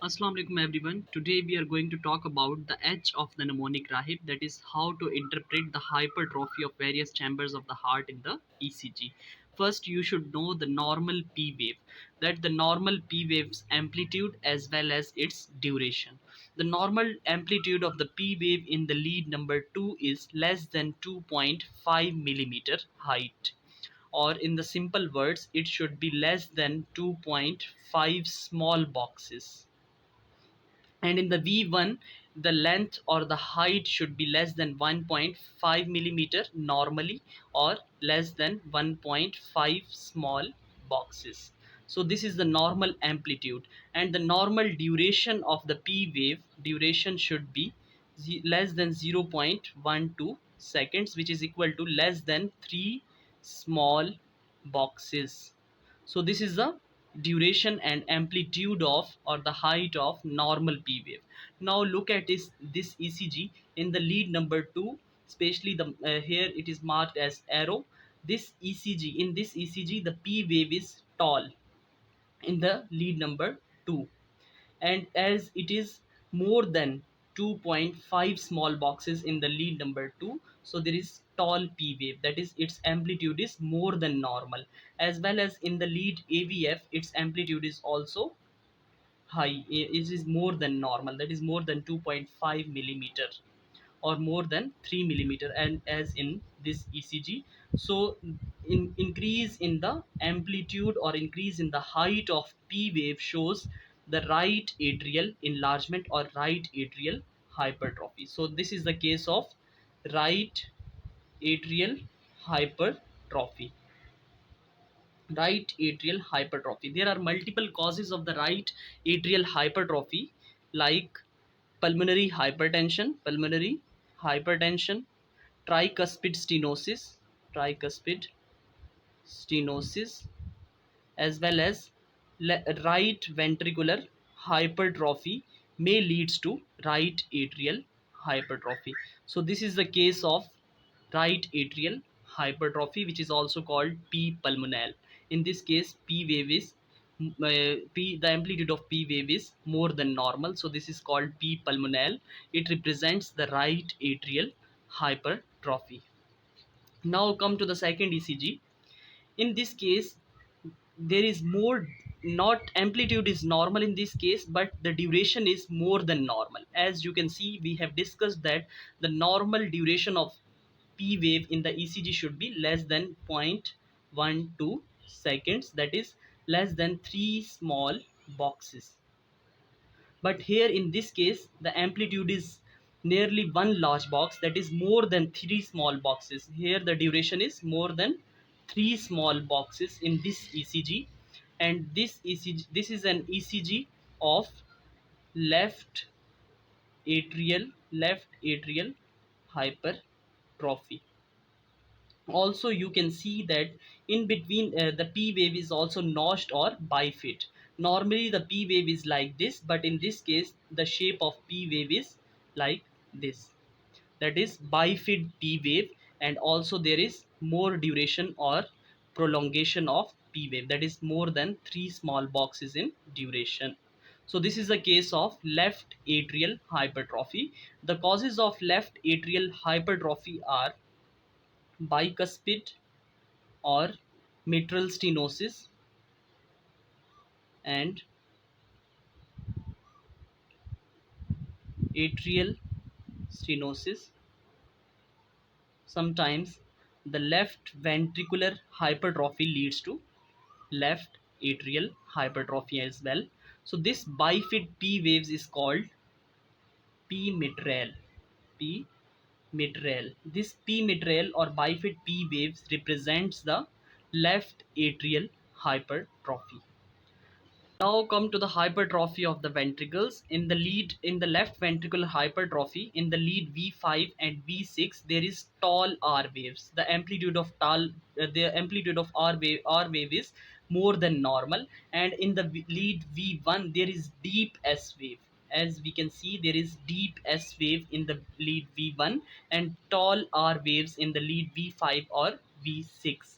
Assalamu alaikum everyone. Today we are going to talk about the edge of the mnemonic rahib, that is how to interpret the hypertrophy of various chambers of the heart in the ECG. First you should know the normal P wave, that the normal P wave's amplitude as well as its duration. The normal amplitude of the P wave in the lead number 2 is less than 2.5 millimeter height, or in the simple words it should be less than 2.5 small boxes. And in the V1 the length or the height should be less than 1.5 millimeter normally, or less than 1.5 small boxes. So this is the normal amplitude, and the normal duration of the P wave duration should be less than 0.12 seconds, which is equal to less than 3 small boxes. So this is the duration and amplitude of, or the height of, normal P wave. Now look at this ECG in the lead number 2, especially the here it is marked as arrow. This ECG, in this ECG the P wave is tall in the lead number 2, and as it is more than 2.5 small boxes in the lead number 2, so there is tall P wave, that is its amplitude is more than normal. As well as in the lead AVF, its amplitude is also high, it is more than normal, that is more than 2.5 millimeter or more than 3 millimeter, and as in this ECG. So increase in the amplitude or increase in the height of P wave shows the right atrial enlargement or right atrial hypertrophy. So this is the case of right atrial hypertrophy. Right atrial hypertrophy, there are multiple causes of the right atrial hypertrophy, like pulmonary hypertension, tricuspid stenosis, as well as right ventricular hypertrophy may leads to right atrial hypertrophy. So this is the case of right atrial hypertrophy, which is also called P pulmonale. In this case P wave is the amplitude of P wave is more than normal, so this is called P pulmonale. It represents the right atrial hypertrophy. Now come to the second ECG. In this case there is more, not amplitude is normal in this case, but the duration is more than normal. As you can see, we have discussed that the normal duration of P wave in the ECG should be less than 0.12 seconds, that is less than 3 small boxes. But here in this case the amplitude is nearly one large box, that is more than 3 small boxes. Here the duration is more than 3 small boxes in this ECG. And this ECG, this is an ECG of left left atrial hypertrophy. Also you can see that in between the P wave is also notched or bifid. Normally the P wave is like this, but in this case the shape of P wave is like this, that is bifid P wave. And also there is more duration or prolongation of P wave, that is more than 3 small boxes in duration. So this is a case of left atrial hypertrophy. The causes of left atrial hypertrophy are bicuspid or mitral stenosis and atrial stenosis. Sometimes the left ventricular hypertrophy leads to left atrial hypertrophy as well. So this bifid P waves is called P mitral. P mitral. This P mitral or bifid P waves represents the left atrial hypertrophy. Now come to the hypertrophy of the ventricles. In the left ventricular hypertrophy, in the lead V5 and V6, there is tall R waves. The amplitude of R wave is more than normal, and in the lead V1 there is deep S wave. As we can see, there is deep S wave in the lead V1 and tall R waves in the lead V5 or V6.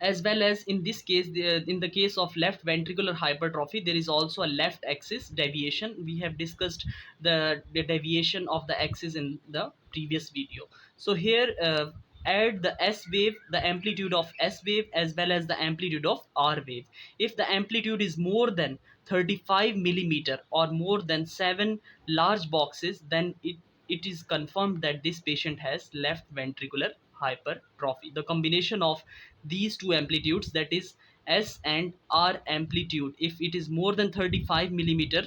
As well as in this case, in the case of left ventricular hypertrophy, there is also a left axis deviation. We have discussed the deviation of the axis in the previous video. So here, add the S wave, the amplitude of S wave, as well as the amplitude of R wave. If the amplitude is more than 35 millimeter or more than 7 large boxes, then it is confirmed that this patient has left ventricular hypertrophy. The combination of these two amplitudes, that is S and R amplitude, if it is more than 35 millimeter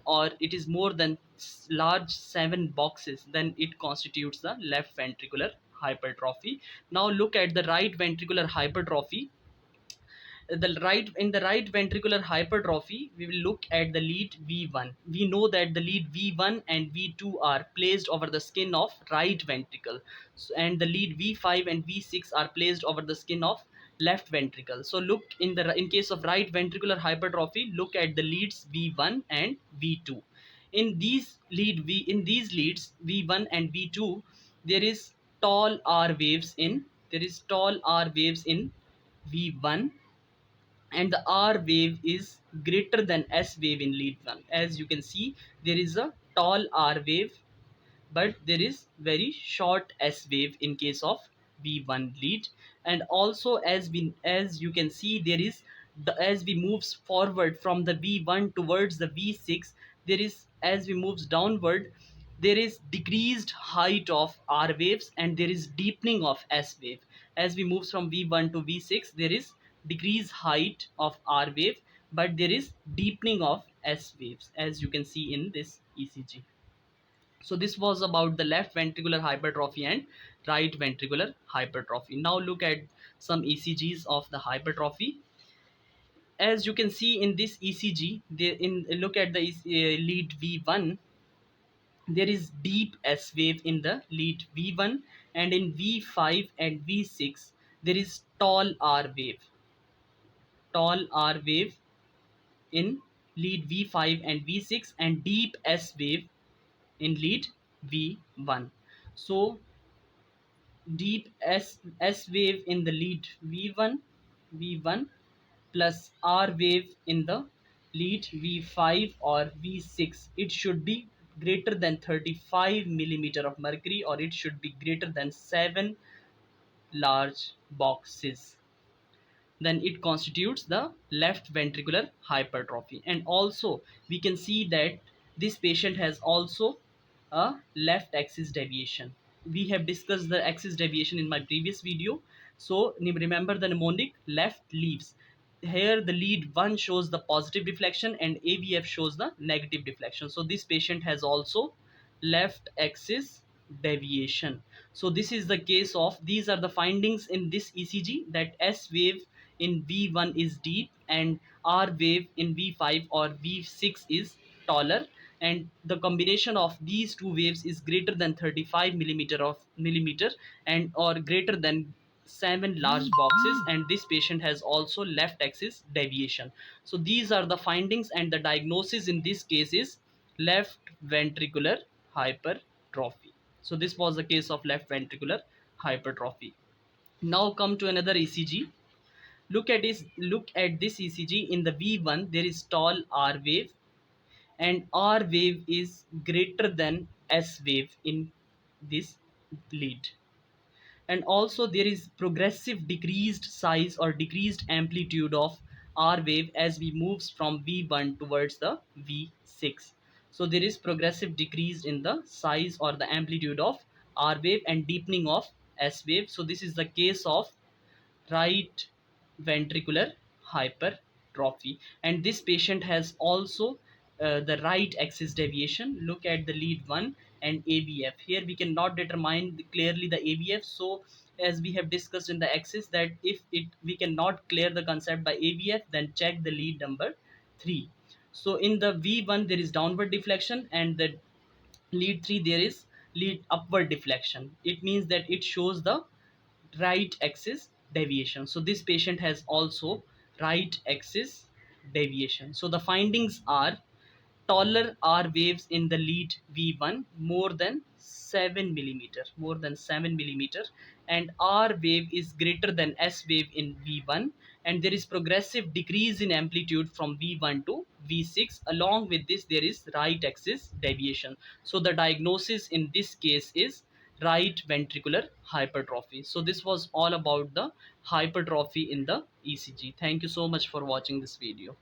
or it is more than large 7 boxes, then it constitutes the left ventricular hypertrophy. Now look at the right ventricular hypertrophy. The right ventricular hypertrophy, we will look at the lead V1. We know that the lead V1 and V2 are placed over the skin of right ventricle, and the lead V5 and V6 are placed over the skin of left ventricle. So look, in case of right ventricular hypertrophy, look at the leads V1 and V2. In these leads V1 and V2, there is tall R waves in V1, and the R wave is greater than S wave in lead 1. As you can see, there is a tall R wave, but there is very short S wave in case of V1 lead. And also, as you can see, there is as we moves forward from the V1 towards the V6, there is, as we moves downward, there is decreased height of R waves and there is deepening of S wave. As we move from V1 to V6, there is decreased height of R wave, but there is deepening of S waves, as you can see in this ECG. So this was about the left ventricular hypertrophy and right ventricular hypertrophy. Now look at some ECGs of the hypertrophy. As you can see in this ECG, look at the lead V1. There is deep S wave in the lead V1, and in V5 and V6 there is tall R wave in lead V5 and V6, and deep S wave in lead V1. So deep S wave in the lead V1 plus R wave in the lead V5 or V6, it should be greater than 35 millimeter of mercury, or it should be greater than 7 large boxes. Then it constitutes the left ventricular hypertrophy. And also we can see that this patient has also a left axis deviation. We have discussed the axis deviation in my previous video. So remember the mnemonic left leaves. Here the lead 1 shows the positive deflection and AVF shows the negative deflection. So this patient has also left axis deviation. So this is the case of, these are the findings in this ECG, that S wave in V1 is deep and R wave in V5 or V6 is taller, and the combination of these two waves is greater than 35 millimeter and or greater than 7 large boxes, and this patient has also left axis deviation. So these are the findings, and the diagnosis in this case is left ventricular hypertrophy. So this was the case of left ventricular hypertrophy. Now come to another ECG. Look at this ECG. In the V1 there is tall R wave, and R wave is greater than S wave in this lead. And also there is progressive decreased size or decreased amplitude of R wave as we moves from V1 towards the V6. So there is progressive decrease in the size or the amplitude of R wave and deepening of S wave. So this is the case of right ventricular hypertrophy, and this patient has also the right axis deviation. Look at the lead 1 and AVF. Here we cannot determine clearly the AVF, so as we have discussed in the axis, that if it we cannot clear the concept by AVF, then check the lead number 3. So in the V1 there is downward deflection, and the lead 3 there is lead upward deflection. It means that it shows the right axis deviation. So this patient has also right axis deviation. So the findings are taller are waves in the lead V1 more than 7 millimeter, and R wave is greater than S wave in V1, and there is progressive decrease in amplitude from V1 to V6. Along with this, there is right axis deviation. So the diagnosis in this case is right ventricular hypertrophy. So this was all about the hypertrophy in the ECG. Thank you so much for watching this video.